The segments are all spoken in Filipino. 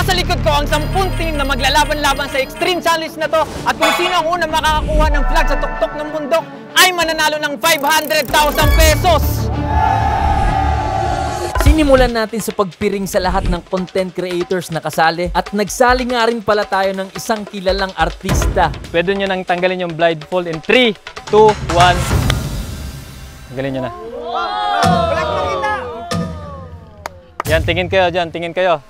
Nasa likod ko ang 10 team na maglalaban-laban sa Extreme Challenge na to at kung sino ang unang makakakuha ng flag sa tuktok ng bundok ay mananalo ng 500,000 pesos! Sinimulan natin sa pagpiring sa lahat ng content creators na kasali at nagsali nga rin pala tayo ng isang kilalang artista. Pwede nyo nang tanggalin yung blindfold in 3, 2, 1. Tanggalin nyo na. Yan, tingin kayo dyan, tingin kayo.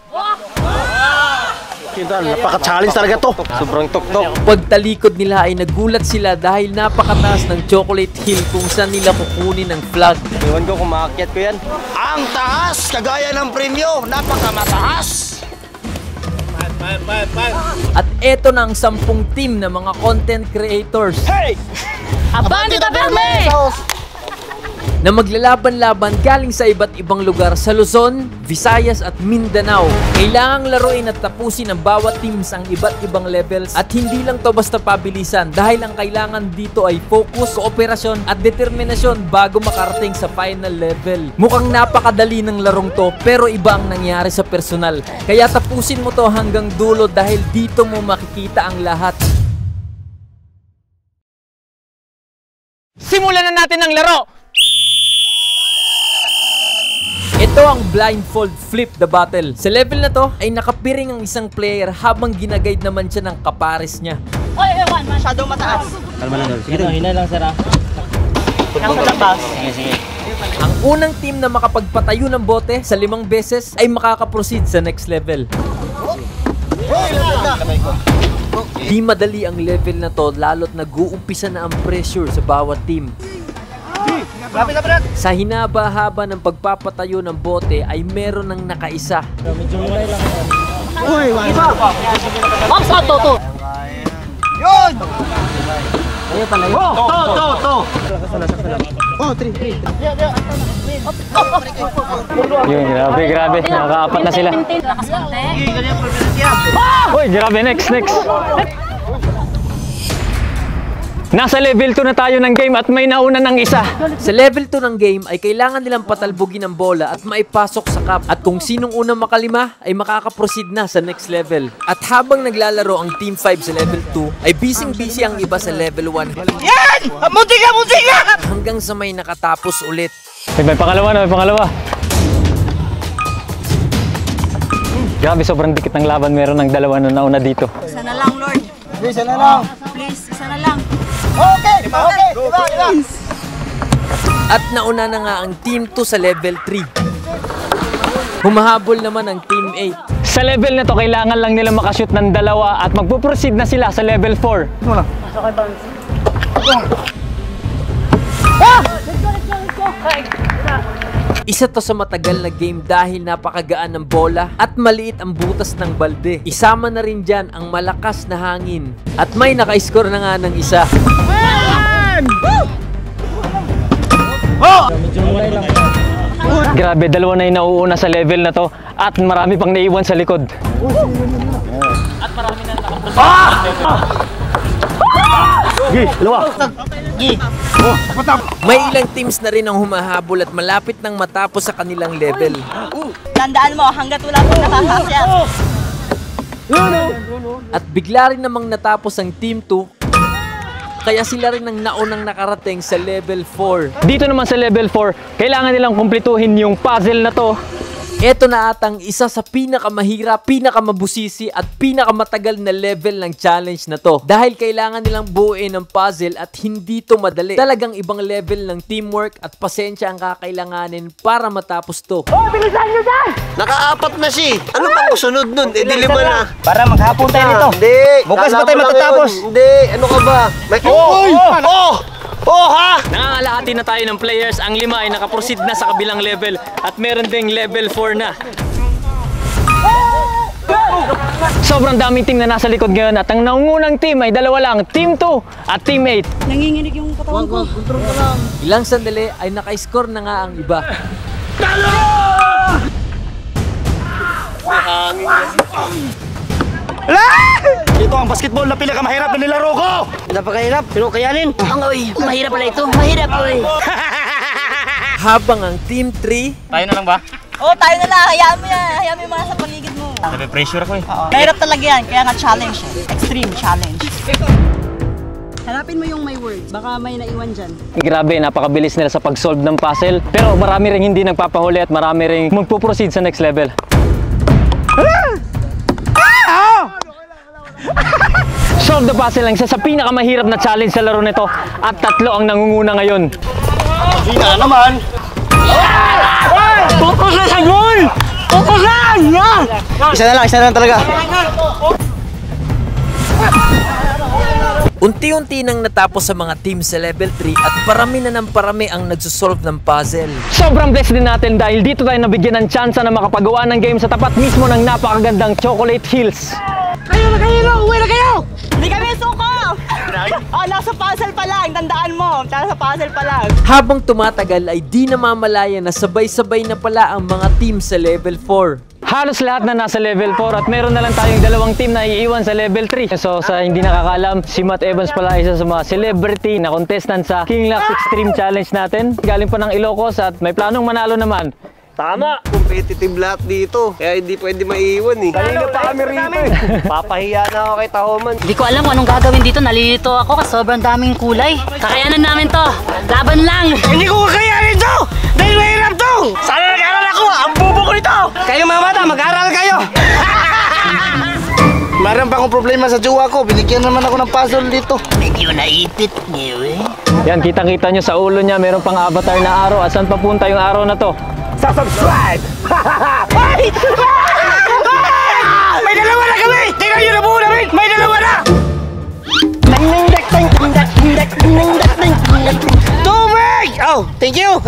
Napaka-challenge talaga to. Sobrang tuktok. Pagtalikod nila ay nagulat sila dahil napakataas ng chocolate hill kung saan nila kukunin ang flag. Iwan ko kung maakyat ko yan. Ang taas! Kagaya ng premyo, napakamataas! At eto na ang 10 team na mga content creators. Hey! Abante ta perme! Na maglalaban-laban galing sa iba't ibang lugar sa Luzon, Visayas at Mindanao. Kailangang laruin at tapusin ng bawat teams ang iba't ibang levels at hindi lang to basta pabilisan dahil ang kailangan dito ay focus, kooperasyon at determinasyon bago makarating sa final level. Mukhang napakadali ng larong to pero iba ang nangyari sa personal. Kaya tapusin mo to hanggang dulo dahil dito mo makikita ang lahat. Simulan na natin ang laro! Ito ang blindfold flip the battle. Sa level na to ay nakapiring ang isang player habang ginaguide naman siya ng kapares niya. Oy, one, masyadong mataas. Kalma lang daw. Sige, hina lang, sir. Nasa labas. Sige. Ang unang team na makapagpatayo ng bote sa 5 beses ay makakaproceed sa next level. Di madali ang level na to lalo't nag-uumpisa na ang pressure sa bawat team. Sa hinaba-haba ng pagpapatayo ng bote ay meron ng nakaisa. Medyo mulay lang. Uy, iba! Box out to. Yun! Ayun pala yun. To! Oh, 3. Yun, grabe. Nakaka-apat na sila. Lakas konti. Uy, grabe. Next. Nasa level 2 na tayo ng game at may nauna ng isa. Sa level 2 ng game ay kailangan nilang patalbugin ang bola at maipasok sa cup. At kung sinong unang makalima ay makakaproceed na sa next level. At habang naglalaro ang Team 5 sa level 2 ay busy ang iba sa level 1. Yan! Munti ka! Hanggang sa may nakatapos ulit. May pangalawa. Grabe, sobrang dikit ng laban. Meron ng dalawa na nauna dito. Isa na lang, Lord. Isa na lang. Please, isa na lang. Okay! Iba! At nauna na nga ang Team 2 sa level 3. Humahabol naman ang Team 8. Sa level na to, kailangan lang nila makashoot ng dalawa at magpo-proceed na sila sa level 4. Isa to sa matagal na game dahil napakagaan ng bola at maliit ang butas ng balde. Isama na rin dyan ang malakas na hangin. At may naka-score na nga ng isa. Medyo mulay lang. Grabe, dalawa na yung nauuna sa level na to at marami pang naiwan sa likod. At marami na nakaproceed. May ilang teams na rin ang humahabol at malapit nang matapos sa kanilang level. Tandaan mo, hanggat wala pong nakakasya. At bigla rin namang natapos ang Team 2, kaya sila rin ang naunang nakarating sa level 4. Dito naman sa level 4, kailangan nilang kumpletuhin yung puzzle na to. Ito na atang isa sa pinakamahirap, pinakamabusisi at pinakamatagal na level ng challenge na to. Dahil kailangan nilang buuin ang puzzle at hindi to madali. Talagang ibang level ng teamwork at pasensya ang kakailanganin para matapos to. Naka-apat na siya. Ano bang sunod nun? E di 5 na. Para maghapon tayo nito. Hindi. Bukas ba tayo matatapos? Hindi. Ano ka ba? Ha? Nangangalahati na tayo ng players. Ang 5 ay nakaproceed na sa kabilang level at meron ding level 4 na. Sobrang daming team na nasa likod ngayon at ang naungunang team ay dalawa lang, Team 2 at Team 8. Nanginginig yung katawan ko. Ilang sandali ay naka-score na nga ang iba. Ito ang basketball na pinakamahirap na nilaro ko! Napakahirap, pero kayanin. Mahirap pala ito. Mahirap. Habang ang Team 3 Tayo na lang ba? Oo, tayo na lang. Hayaan mo yan. Hayaan mo yung mga sa paligid mo. Nape-pressure ako eh. Oo. Mahirap talaga yan, kaya nga challenge. Extreme challenge. Hanapin mo yung may words. Baka may naiwan dyan. Grabe, napakabilis nila sa pag-solve ng puzzle. Pero marami ring hindi nagpapahuli at marami ring magpo-proceed sa next level. Solve the puzzle ang isa sa pinakamahirap na challenge sa laro nito. At 3 ang nangunguna ngayon. Sina naman. Focus na sa goal! Focus na! Isa na lang talaga. Unti-unti nang natapos sa mga team sa level 3 at parami na ng parami ang nagsosolve ng puzzle. Sobrang blessed din natin dahil dito tayo nabigyan ng tsansa na makapagawa ng game sa tapat mismo ng napakagandang Chocolate Hills. Uwi na kayo! Hindi kami suko! Oh, nasa puzzle pa lang. Tandaan mo, nasa puzzle pa lang. Habang tumatagal ay di namamalaya na sabay-sabay na pala ang mga team sa level 4. Halos lahat na nasa level 4 at meron na lang tayong 2 team na iiwan sa level 3. So sa hindi nakakaalam, si Matt Evans pala isa sa mga celebrity na contestant sa King Lux Extreme Challenge natin. Galing pa ng Ilocos at may planong manalo naman. Tama! Competitive lahat dito. Kaya hindi pwede maiiwan eh. Kanina pa kami rito eh. Papahiya na ako kay Tahoman. Hindi ko alam kung anong gagawin dito. Nalilito ako kasi sobrang daming kulay. Kakayanan namin to. Laban lang! Hindi ko kakayanin to! Dahil mahirap to! Sana nag-aral ako! Ang bubo ko nito! Kayo mga bata, mag-aral kayo! Meron pa akong problema sa jowa ko. Binigyan naman ako ng puzzle dito. Medyo naipit niyo eh. Yan, kitang-kita nyo sa ulo niya, meron pang avatar na araw. At saan papunta yung araw na to? Subscribe! May dalawa na kami! Tingnan nyo na buo namin! May dalawa na! Tubig! Oh, thank you!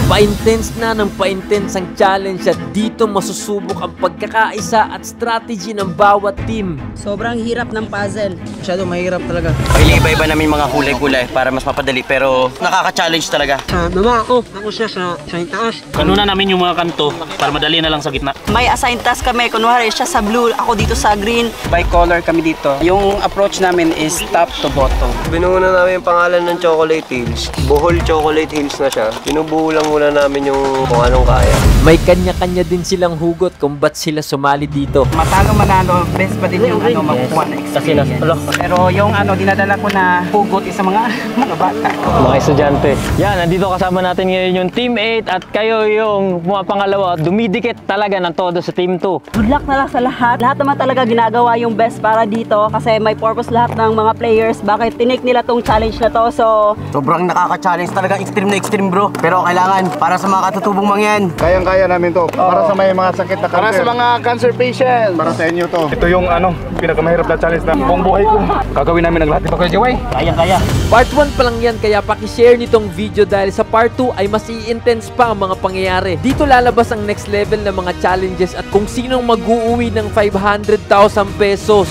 Pa-intense na ng pa-intense ang challenge at dito masusubok ang pagkakaisa at strategy ng bawat team. Sobrang hirap ng puzzle. Masyado mahirap talaga. Iba-iba namin mga kulay-kulay para mas mapadali pero nakaka-challenge talaga. Sa baba ako. Ako siya sa itaas. Kanuna namin yung mga kanto para madali na lang sa gitna. May assigned task kami. Kunwari siya sa blue, ako dito sa green. By color kami dito. Yung approach namin is top to bottom. Binuo na namin yung pangalan ng Chocolate Hills. Bohol Chocolate Hills na siya. Binubuo lang muna namin yung kung anong kaya. May kanya-kanya din silang hugot kung ba't sila sumali dito. Matalo manalo, best pa din yung makukuha na experience. Pero yung dinadala ko na hugot is sa mga bata. Mga estudyante. Yan, nandito kasama natin ngayon yung Team 8 at kayo yung mga pangalawa. Dumidikit talaga ng todo sa Team 2. Good luck na lang sa lahat. Lahat naman talaga ginagawa yung best para dito kasi may purpose lahat ng mga players. Bakit tinake nila tong challenge na to. So, Sobrang nakaka-challenge talaga. Extreme na extreme bro. Pero kailangan para sa mga katutubong mangyan. Kayang-kaya namin to. Para sa may mga sakit na cancer. Para sa mga cancer patients. Para sa inyo to. Ito yung pinakamahirap na challenge na buong buhay ko. Gagawin namin ang lahat. Ito kayo, Jaway. Kaya. Part 1 pa lang yan kaya pakishare nitong video dahil sa part 2 ay mas i-intense pa ang mga pangyayari. Dito lalabas ang next level ng mga challenges at kung sinong mag-uuwi ng 500,000 pesos.